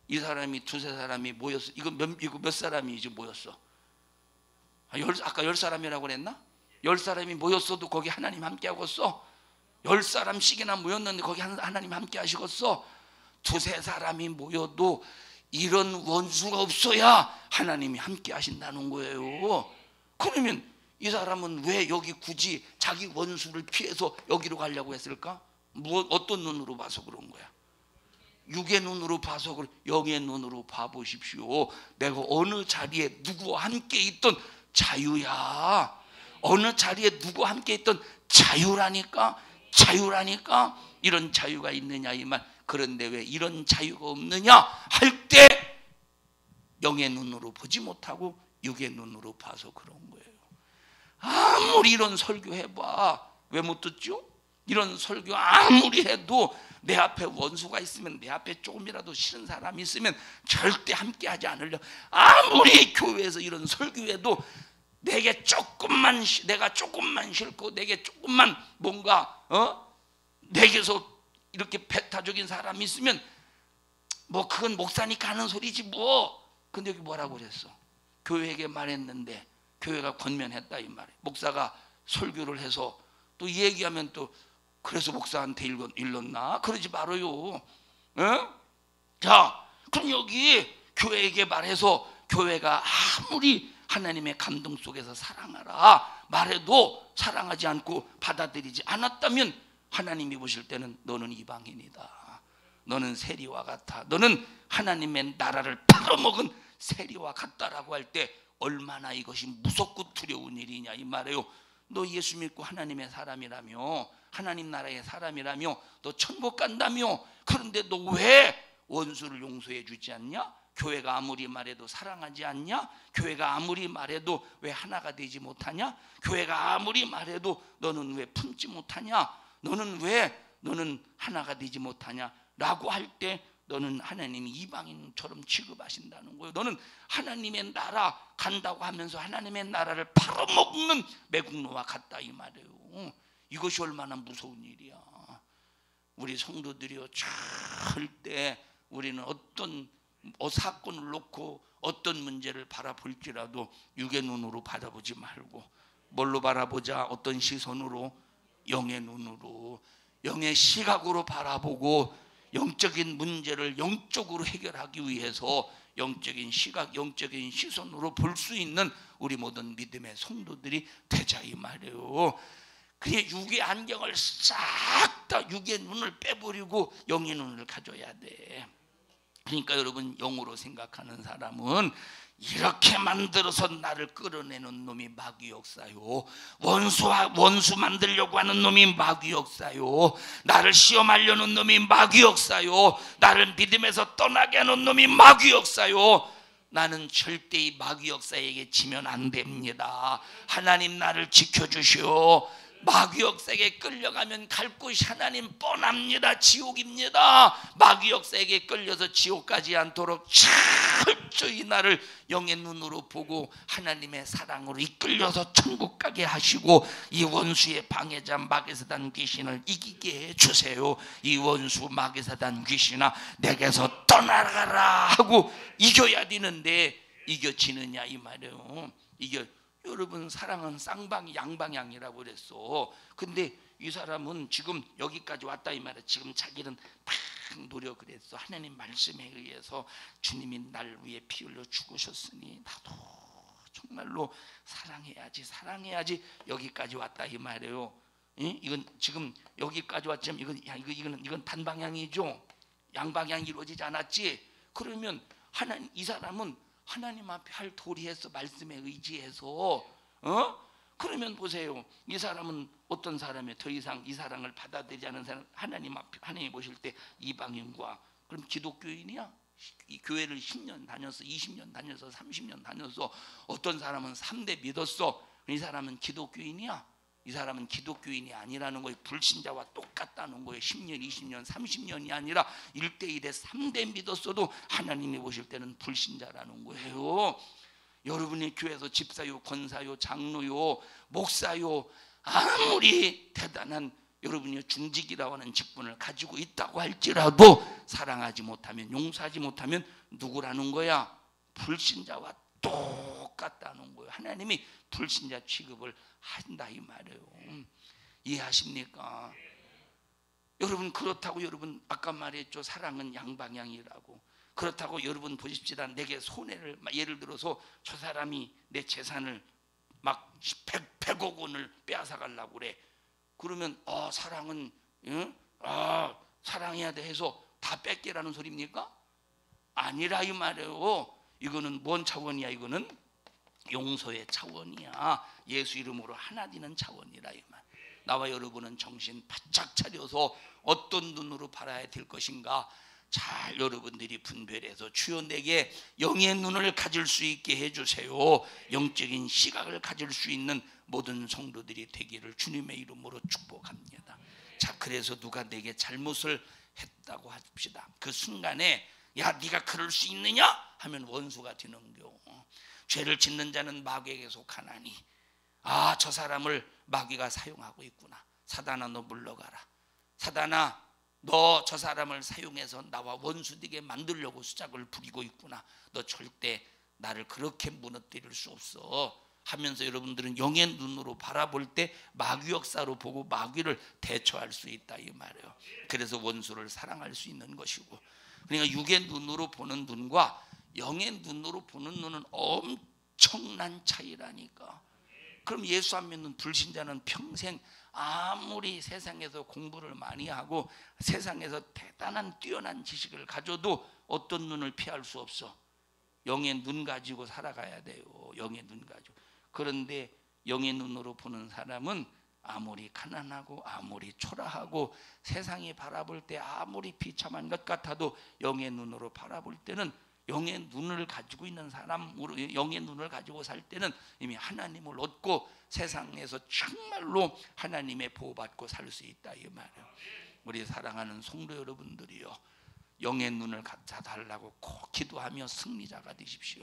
S1: 이 사람이 두세 사람이 모였어. 이거 몇 사람이 이제 모였어? 아까 10사람이라고 그랬나? 10사람이 모였어도 거기 하나님 함께하고 있어. 10사람씩이나 모였는데 거기 하나님 함께 하시겠어. 두세 사람이 모여도 이런 원수가 없어야 하나님이 함께 하신다는 거예요. 그러면 이 사람은 왜 여기 굳이 자기 원수를 피해서 여기로 가려고 했을까? 어떤 눈으로 봐서 그런 거야? 육의 눈으로 봐서 그래. 영의 눈으로 봐보십시오. 내가 어느 자리에 누구와 함께 있던 자유야. 어느 자리에 누구와 함께 있던 자유라니까. 이런 자유가 있느냐 이 말. 그런데 왜 이런 자유가 없느냐 할 때 영의 눈으로 보지 못하고 육의 눈으로 봐서 그런 거예요. 아무리 이런 설교 해봐 왜 못 듣죠? 이런 설교 아무리 해도 내 앞에 원수가 있으면, 내 앞에 조금이라도 싫은 사람이 있으면 절대 함께 하지 않으려. 아무리 교회에서 이런 설교해도 내가 조금만 싫고 내게 조금만 뭔가 내게서 이렇게 배타적인 사람이 있으면 뭐 그건 목사니까 하는 소리지 뭐. 근데 여기 뭐라고 그랬어? 교회에게 말했는데 교회가 권면했다 이 말이에요. 목사가 설교를 해서 또 얘기하면 또 그래서 목사한테 일렀나? 그러지 말아요. 자, 그럼 여기 교회에게 말해서 교회가 아무리 하나님의 감동 속에서 사랑하라 말해도 사랑하지 않고 받아들이지 않았다면 하나님이 보실 때는 너는 이방인이다. 너는 세리와 같아. 너는 하나님의 나라를 팔아먹은 세리와 같다라고 할 때 얼마나 이것이 무섭고 두려운 일이냐 이 말이에요. 너 예수 믿고 하나님의 사람이라며, 하나님 나라의 사람이라며, 너 천국 간다며. 그런데 너 왜 원수를 용서해 주지 않냐? 교회가 아무리 말해도 사랑하지 않냐? 교회가 아무리 말해도 왜 하나가 되지 못하냐? 교회가 아무리 말해도 너는 왜 품지 못하냐? 너는 하나가 되지 못하냐? 라고 할 때 너는 하나님이 이방인처럼 취급하신다는 거예요. 너는 하나님의 나라 간다고 하면서 하나님의 나라를 팔아먹는 매국노와 같다 이 말이에요. 이것이 얼마나 무서운 일이야. 우리 성도들이요, 절대 우리는 어떤 사건을 놓고 어떤 문제를 바라볼지라도 육의 눈으로 바라보지 말고 뭘로 바라보자? 어떤 시선으로? 영의 눈으로, 영의 시각으로 바라보고 영적인 문제를 영적으로 해결하기 위해서 영적인 시각, 영적인 시선으로 볼 수 있는 우리 모든 믿음의 성도들이 되자 이 말이에요. 그냥 육의 안경을 싹 다 육의 눈을 빼버리고 영의 눈을 가져야 돼. 그러니까 여러분, 영으로 생각하는 사람은 이렇게 만들어서 나를 끌어내는 놈이 마귀 역사요. 원수 만들려고 하는 놈이 마귀 역사요. 나를 시험하려는 놈이 마귀 역사요. 나를 믿음에서 떠나게 하는 놈이 마귀 역사요. 나는 절대 이 마귀 역사에게 지면 안 됩니다. 하나님 나를 지켜주시오. 마귀 역사에게 끌려가면 갈 곳이 하나님 뻔합니다. 지옥입니다. 마귀 역사에게 끌려서 지옥 가지 않도록 철저히 나를 영의 눈으로 보고 하나님의 사랑으로 이끌려서 천국 가게 하시고 이 원수의 방해자 마귀사단 귀신을 이기게 해주세요. 이 원수 마귀사단 귀신아 내게서 떠나가라 하고 이겨야 되는데 이겨지느냐 이 말이에요. 여러분, 사랑은 쌍방 양방향이라고 그랬어. 근데 이 사람은 지금 여기까지 왔다 이 말이야. 지금 자기는 막 노력을 했어. 하나님 말씀에 의해서 주님이 날 위해 피 흘려 죽으셨으니 나도 정말로 사랑해야지 여기까지 왔다 이 말이에요. 이건 지금 여기까지 왔지만 이건 단방향이죠. 양방향이 이루어지지 않았지. 그러면 이 사람은 하나님 앞에 할 도리해서 말씀에 의지해서 그러면 보세요. 이 사람은 어떤 사람이 더 이상 이 사랑을 받아들이지 않은 사람, 하나님이 보실 때 이방인과 그럼 기독교인이야? 이 교회를 10년 다녀서 20년 다녀서 30년 다녀서 어떤 사람은 3대 믿었어. 이 사람은 기독교인이야? 이 사람은 기독교인이 아니라는 거예요. 불신자와 똑같다는 거예요. 10년, 20년, 30년이 아니라 1대1에 3대 믿었어도 하나님이 보실 때는 불신자라는 거예요. 여러분이 교회에서 집사요, 권사요, 장로요, 목사요, 아무리 대단한 여러분이 중직이라고 하는 직분을 가지고 있다고 할지라도 사랑하지 못하면, 용서하지 못하면 누구라는 거야? 불신자와 똑같다는 거예요. 하나님이 불신자 취급을 한다 이 말이에요. 이해하십니까? 여러분, 그렇다고 여러분 아까 말했죠. 사랑은 양방향이라고. 그렇다고 여러분 보십시다. 내게 손해를, 예를 들어서 저 사람이 내 재산을 막 100억 원을 빼앗아 가려고 그래. 그러면 사랑은 사랑해야 돼 해서 다 뺏기라는 소리입니까? 아니라 이 말이에요. 이거는 뭔 차원이야? 이거는 용서의 차원이야. 예수 이름으로 하나 되는 차원이라 이 말. 나와 여러분은 정신 바짝 차려서 어떤 눈으로 바라야 될 것인가 잘 여러분들이 분별해서 주여 내게 영의 눈을 가질 수 있게 해주세요. 영적인 시각을 가질 수 있는 모든 성도들이 되기를 주님의 이름으로 축복합니다. 자, 그래서 누가 내게 잘못을 했다고 합시다. 그 순간에 야 네가 그럴 수 있느냐 하면 원수가 되는겨. 죄를 짓는 자는 마귀에게 속하나니 저 사람을 마귀가 사용하고 있구나. 사단아 너 물러가라. 사단아 너 저 사람을 사용해서 나와 원수되게 만들려고 수작을 부리고 있구나. 너 절대 나를 그렇게 무너뜨릴 수 없어 하면서 여러분들은 영의 눈으로 바라볼 때 마귀 역사로 보고 마귀를 대처할 수 있다 이 말이에요. 그래서 원수를 사랑할 수 있는 것이고, 그러니까 육의 눈으로 보는 눈과 영의 눈으로 보는 눈은 엄청난 차이라니까. 그럼 예수 안 믿는 불신자는 평생 아무리 세상에서 공부를 많이 하고 세상에서 대단한 뛰어난 지식을 가져도 어떤 눈을 피할 수 없어. 영의 눈 가지고 살아가야 돼요. 영의 눈 가지고. 그런데 영의 눈으로 보는 사람은 아무리 가난하고 아무리 초라하고 세상이 바라볼 때 아무리 비참한 것 같아도 영의 눈으로 바라볼 때는, 영의 눈을 가지고 있는 사람으로, 영의 눈을 가지고 살 때는 이미 하나님을 얻고 세상에서 정말로 하나님의 보호받고 살 수 있다 이 말이에요. 우리 사랑하는 성도 여러분들이요, 영의 눈을 갖다 달라고 꼭 기도하며 승리자가 되십시오.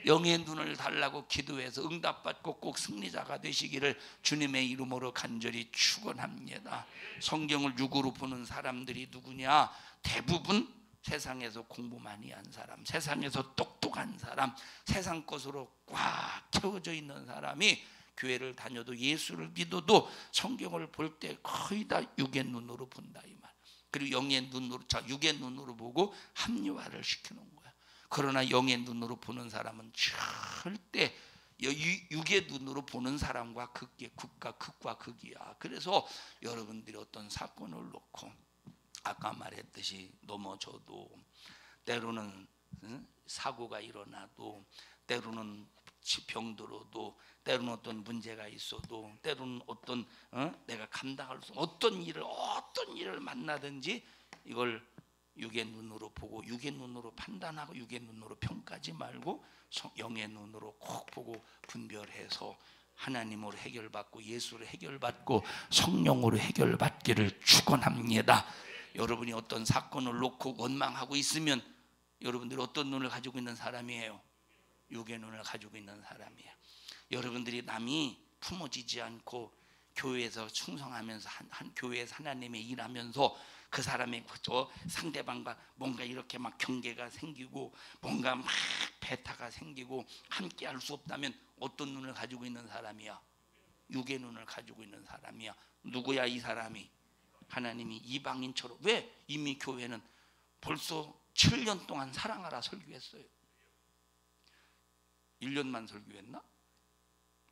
S1: 영의 눈을 달라고 기도해서 응답받고 꼭 승리자가 되시기를 주님의 이름으로 간절히 축원합니다. 성경을 육으로 보는 사람들이 누구냐? 대부분 세상에서 공부 많이 한 사람, 세상에서 똑똑한 사람, 세상 것으로 꽉 채워져 있는 사람이 교회를 다녀도 예수를 믿어도 성경을 볼 때 거의 다 육의 눈으로 본다 이 말. 그리고 영의 눈으로, 육의 눈으로 보고 합리화를 시키는 거야. 그러나 영의 눈으로 보는 사람은 절대 육의 눈으로 보는 사람과 극과 극이야. 그래서 여러분들이 어떤 사건을 놓고 아까 말했듯이 넘어져도, 때로는 사고가 일어나도, 때로는 병들어도, 때로는 어떤 문제가 있어도, 때로는 어떤 내가 감당할 수 어떤 일을 만나든지 이걸 육의 눈으로 보고 육의 눈으로 판단하고 육의 눈으로 평가하지 말고 영의 눈으로 꼭 보고 분별해서 하나님으로 해결받고 예수로 해결받고 성령으로 해결받기를 축원합니다. 여러분이 어떤 사건을 놓고 원망하고 있으면 여러분들이 어떤 눈을 가지고 있는 사람이에요? 육의 눈을 가지고 있는 사람이에요. 여러분들이 남이 품어지지 않고 교회에서 충성하면서 한 교회에서 하나님의 일하면서 그 사람의 상대방과 뭔가 이렇게 막 경계가 생기고 뭔가 막 배타가 생기고 함께 할 수 없다면 어떤 눈을 가지고 있는 사람이야? 육의 눈을 가지고 있는 사람이야. 누구야 이 사람이? 하나님이 이방인처럼. 왜? 이미 교회는 벌써 7년 동안 사랑하라 설교했어요. 1년만 설교했나?